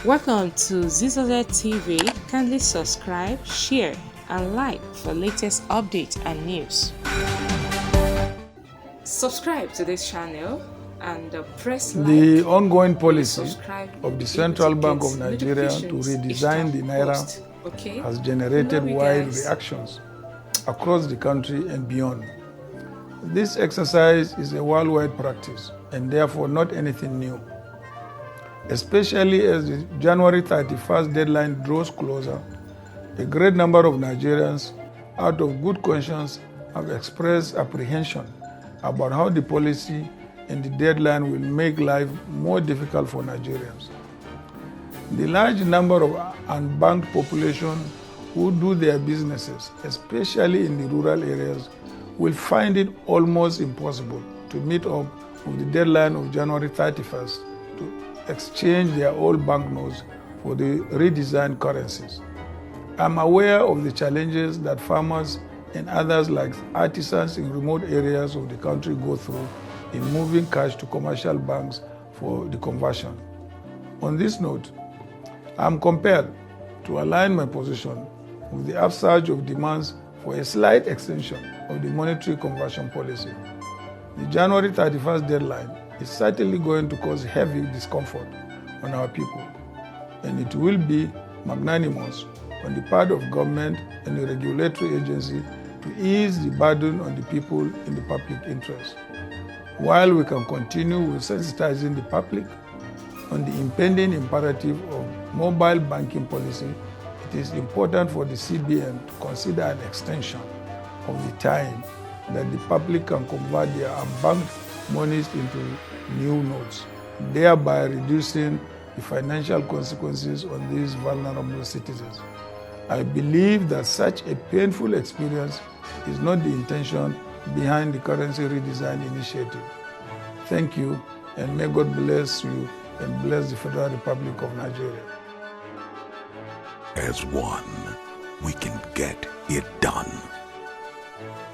Welcome to Zisodel TV. Kindly subscribe, share, and like for latest updates and news. Subscribe to this channel and press like. The ongoing policy of the Central Bank of Nigeria to redesign the Naira has generated wide reactions across the country and beyond. This exercise is a worldwide practice and therefore not anything new, especially as the January 31st deadline draws closer. A great number of Nigerians, out of good conscience, have expressed apprehension about how the policy and the deadline will make life more difficult for Nigerians. The large number of unbanked population who do their businesses, especially in the rural areas, will find it almost impossible to meet up with the deadline of January 31st to exchange their old banknotes for the redesigned currencies. I'm aware of the challenges that farmers and others like artisans in remote areas of the country go through in moving cash to commercial banks for the conversion. On this note, I'm compelled to align my position with the upsurge of demands for a slight extension of the monetary conversion policy. The January 31st deadline is certainly going to cause heavy discomfort on our people, and it will be magnanimous on the part of government and the regulatory agency to ease the burden on the people in the public interest. While we can continue with sensitizing the public on the impending imperative of mobile banking policy, it is important for the CBN to consider an extension of the time that the public can convert their unbanked monies into new notes, thereby reducing the financial consequences on these vulnerable citizens. I believe that such a painful experience is not the intention behind the currency redesign initiative. Thank you, and may God bless you and bless the Federal Republic of Nigeria. As one, we can get it done.